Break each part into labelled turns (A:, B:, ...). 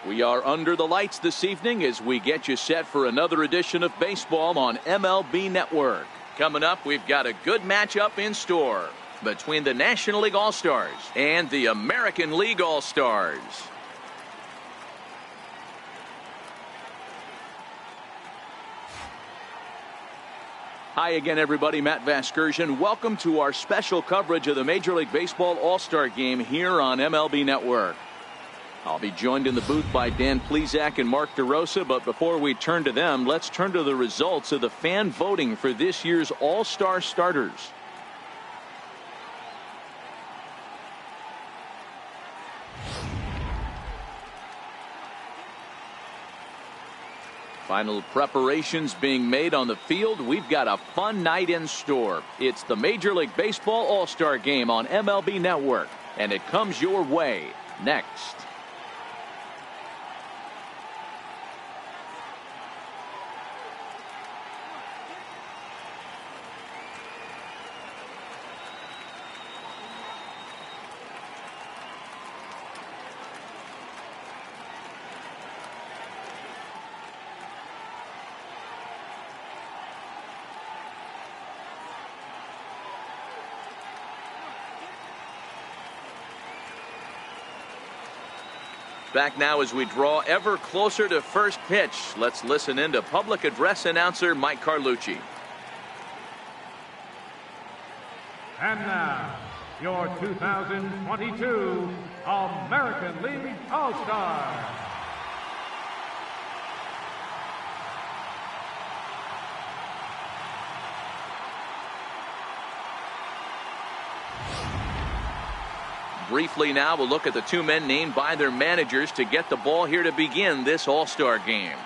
A: We are under the lights this evening as we get you set for another edition of baseball on MLB Network. Coming up, we've got a good matchup in store between the National League All-Stars and the American League All-Stars. Hi again, everybody. Matt Vasgersian. Welcome to our special coverage of the Major League Baseball All-Star Game here on MLB Network. I'll be joined in the booth by Dan Plesac and Mark DeRosa, but before we turn to them, let's turn to the results of the fan voting for this year's All-Star starters. Final preparations being made on the field. We've got a fun night in store. It's the Major League Baseball All-Star Game on MLB Network, and it comes your way next. Back now as we draw ever closer to first pitch. Let's listen in to public address announcer Mike Carlucci.
B: And now, your 2022 American League All-Stars.
A: Briefly now, we'll look at the two men named by their managers to get the ball here to begin this All-Star Game.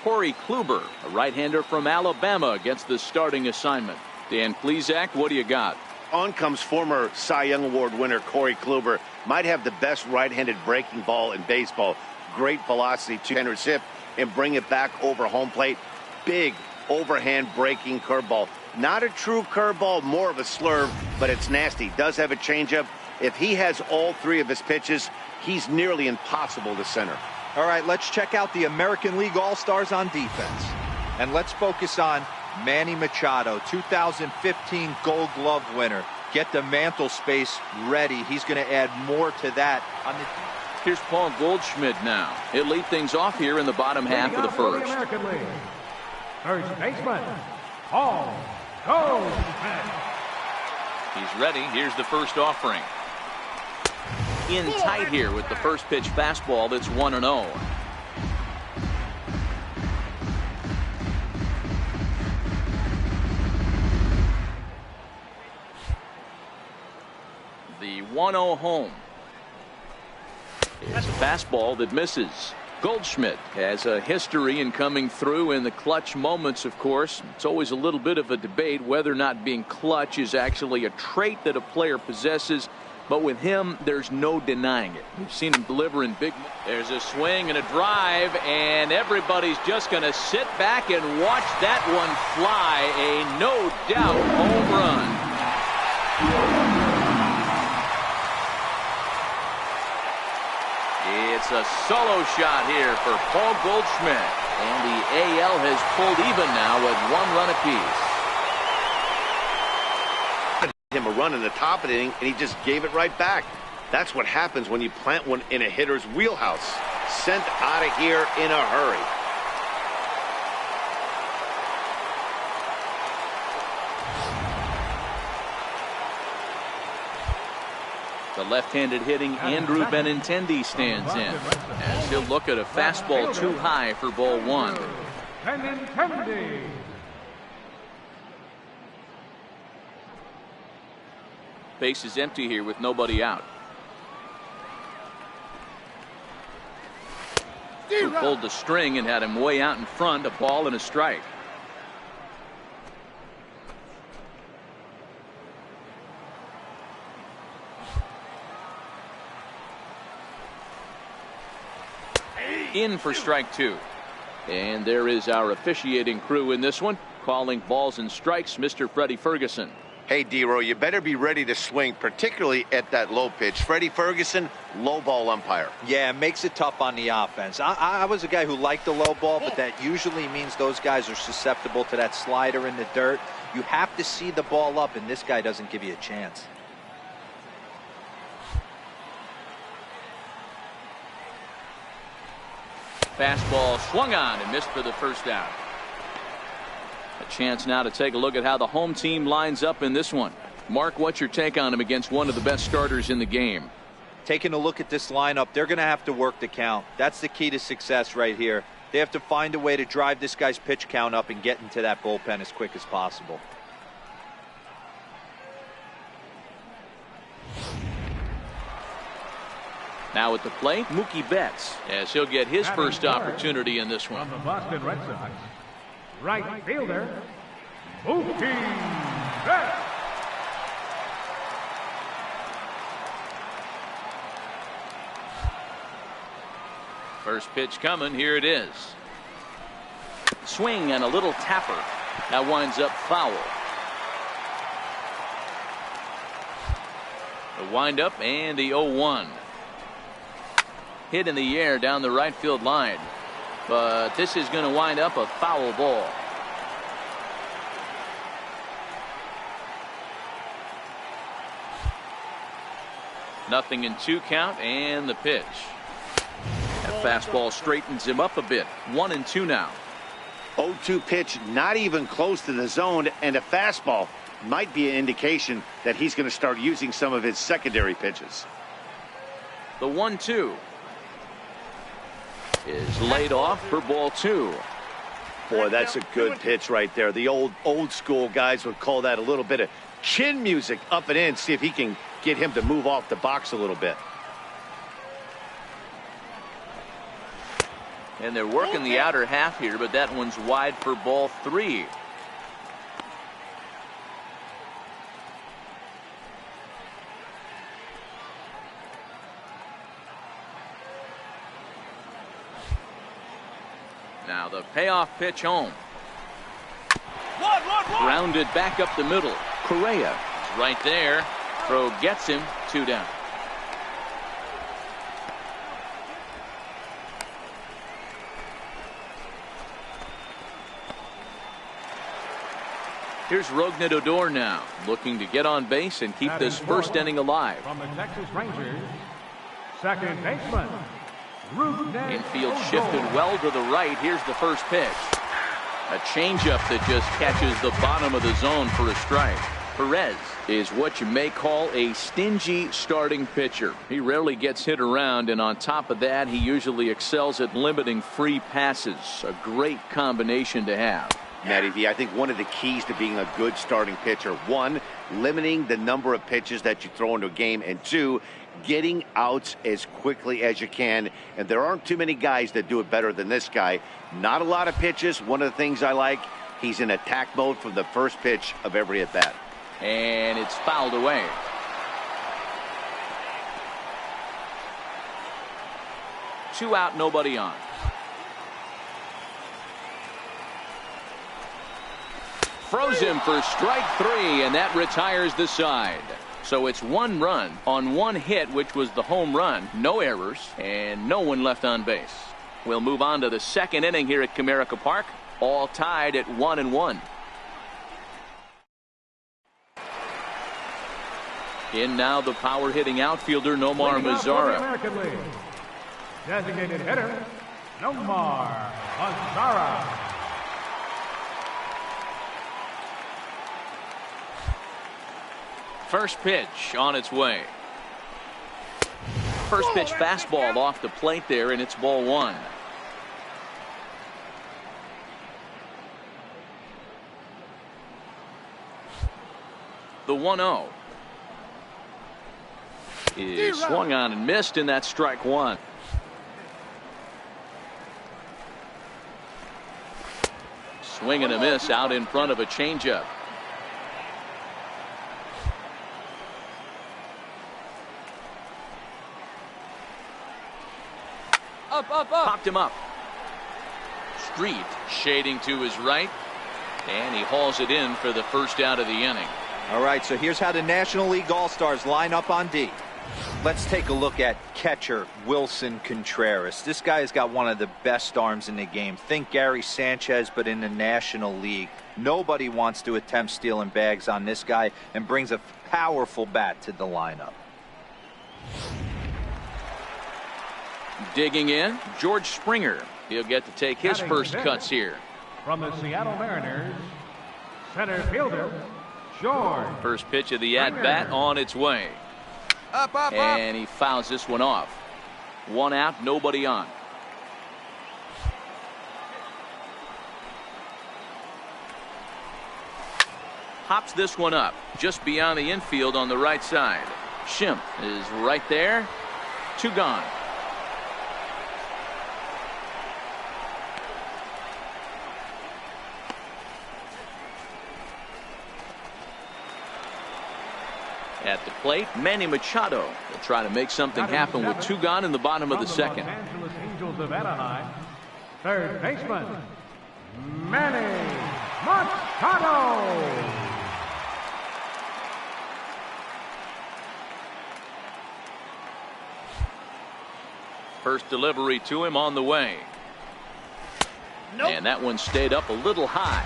A: Corey Kluber, a right-hander from Alabama, gets the starting assignment. Dan Plesac, what do you got?
C: On comes former Cy Young Award winner Corey Kluber. Might have the best right-handed breaking ball in baseball. Great velocity, two-hander's hip, and bring it back over home plate. Big overhand breaking curveball. Not a true curveball, more of a slurve, but it's nasty. Does have a changeup. If he has all three of his pitches, he's nearly impossible to center.
D: All right, let's check out the American League All-Stars on defense. And let's focus on Manny Machado, 2015 Gold Glove winner. Get the mantle space ready. He's going to add more to that.
A: Here's Paul Goldschmidt now. He'll lead things off here in the bottom half of the first.
B: American League. First baseman, Paul Goldschmidt.
A: He's ready. Here's the first offering. In tight here with the first pitch fastball that's 1-0. The 1-0 home. It's a fastball that misses. Goldschmidt has a history in coming through in the clutch moments, of course. It's always a little bit of a debate whether or not being clutch is actually a trait that a player possesses. But with him, there's no denying it. We've seen him deliver in big. There's a swing and a drive, and everybody's just going to sit back and watch that one fly. A no-doubt home run. It's a solo shot here for Paul Goldschmidt, and the AL has pulled even now at 1 run apiece.
C: Him a run in the top of the inning, and he just gave it right back. That's what happens when you plant one in a hitter's wheelhouse. Sent out of here in a hurry.
A: The left-handed hitting Andrew Benintendi stands in as he'll look at a fastball too high for ball one.
B: Benintendi.
A: Base is empty here with nobody out. Who pulled the string and had him way out in front. A ball and a strike. In for strike two. And there is our officiating crew in this one, calling balls and strikes, Mr. Freddie Ferguson.
C: Hey, D-Row, you better be ready to swing, particularly at that low pitch. Freddie Ferguson, low ball umpire.
D: Yeah, it makes it tough on the offense. I was a guy who liked the low ball, but that usually means those guys are susceptible to that slider in the dirt. You have to see the ball up, and this guy doesn't give you a chance.
A: Fastball swung on and missed for the first out. A chance now to take a look at how the home team lines up in this one. Mark, what's your take on him against one of the best starters in the game?
D: Taking a look at this lineup, they're going to have to work the count. That's the key to success right here. They have to find a way to drive this guy's pitch count up and get into that bullpen as quick as possible.
A: Now at the plate, Mookie Betts, as he'll get his first opportunity in this one.
B: From the Boston Red Sox, right fielder, Mookie Betts.
A: First pitch coming, here it is. Swing and a little tapper. That winds up foul. The windup and the 0-1. Hit in the air down the right field line, but this is going to wind up a foul ball. Nothing in 2 count, and the pitch. That fastball straightens him up a bit. 1-2 now.
C: 0-2 pitch, not even close to the zone, and a fastball might be an indication that he's going to start using some of his secondary pitches.
A: The 1-2 is laid off for ball 2.
C: Boy, that's a good pitch right there. The old school guys would call that a little bit of chin music up and in. See if he can get him to move off the box a little bit.
A: And they're working the outer half here, but that one's wide for ball 3. Now the payoff pitch home. Grounded back up the middle. Correa is right there. Throw gets him. 2 down. Here's Rougned Odor now, looking to get on base and keep this first inning alive.
B: From the Texas Rangers, second baseman,
A: Infield shifted well to the right. Here's the first pitch. A changeup that just catches the bottom of the zone for a strike. Perez is what you may call a stingy starting pitcher. He rarely gets hit around, and on top of that, he usually excels at limiting free passes. A great combination to have.
C: Matty V, I think one of the keys to being a good starting pitcher, 1, limiting the number of pitches that you throw into a game, and 2, getting outs as quickly as you can. And there aren't too many guys that do it better than this guy. Not a lot of pitches. One of the things I like, he's in attack mode from the first pitch of every at bat.
A: And it's fouled away. Two out, nobody on. Froze him for strike 3, and that retires the side. So it's 1 run on 1 hit, which was the home run. No errors and no one left on base. We'll move on to the second inning here at Comerica Park. All tied at 1-1. In now the power hitting outfielder Nomar Mazara.
B: American League, designated hitter, Nomar Mazara.
A: First pitch on its way. First pitch fastball off the plate there, and it's ball 1. The 1-0 is swung on and missed, and that's strike 1. Swing and a miss out in front of a changeup. Up. Popped him up. Street shading to his right, and he hauls it in for the first out of the inning.
D: All right, so here's how the National League All-Stars line up on D. Let's take a look at catcher Wilson Contreras. This guy has got one of the best arms in the game. Think Gary Sanchez, but in the National League. Nobody wants to attempt stealing bags on this guy, and brings a powerful bat to the lineup.
A: Digging in, George Springer. He'll get to take his first cuts here.
B: From the Seattle Mariners, center fielder, George.
A: First pitch of the at-bat on its way. And he fouls this one off. One out, nobody on. Hops this one up just beyond the infield on the right side. Schimpf is right there. 2 gone. At the plate, Manny Machado will try to make something happen with 2 gone in the bottom of the second.
B: Los Angeles Angels of Anaheim, third baseman, Manny Machado.
A: First delivery to him on the way. Nope. And that one stayed up a little high.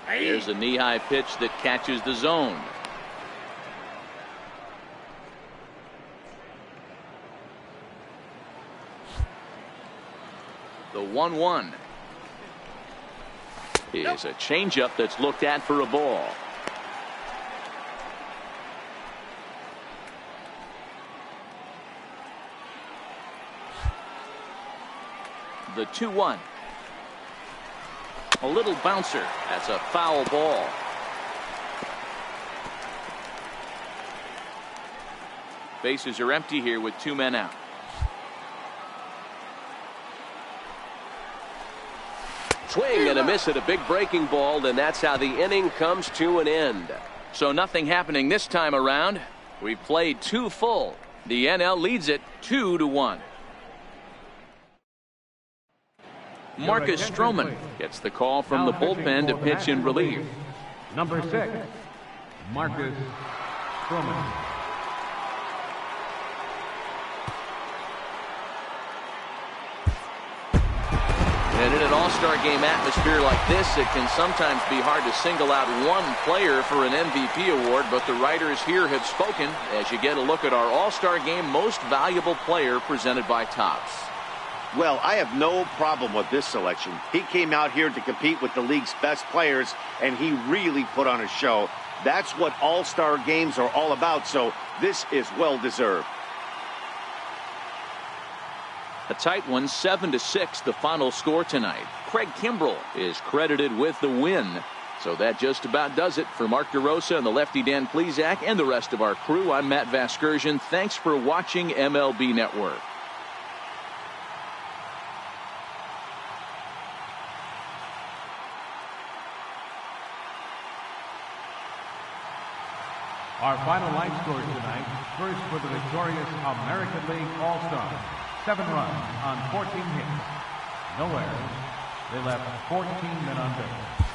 A: Here's a knee-high pitch that catches the zone. The 1-1 is a changeup that's looked at for a ball. The 2-1. A little bouncer. That's a foul ball. Bases are empty here with 2 men out.
E: Swing and a miss at a big breaking ball, and that's how the inning comes to an end.
A: So nothing happening this time around. We've played 2 full. The NL leads it 2-1. Marcus Stroman gets the call from the bullpen to pitch in relief.
B: Number 6, Marcus Stroman.
A: And in an all-star game atmosphere like this, it can sometimes be hard to single out one player for an MVP award, but the writers here have spoken as you get a look at our all-star game most valuable player presented by Topps.
C: Well, I have no problem with this selection. He came out here to compete with the league's best players, and he really put on a show. That's what all-star games are all about, so this is well-deserved.
A: A tight one, 7-6, the final score tonight. Craig Kimbrell is credited with the win. So that just about does it. For Mark DeRosa and the lefty Dan Plesac and the rest of our crew, I'm Matt Vasgersian. Thanks for watching MLB Network.
B: Our final line scores tonight. First for the victorious American League All-Stars. 7 runs on 14 hits. No errors. They left 14 men on base.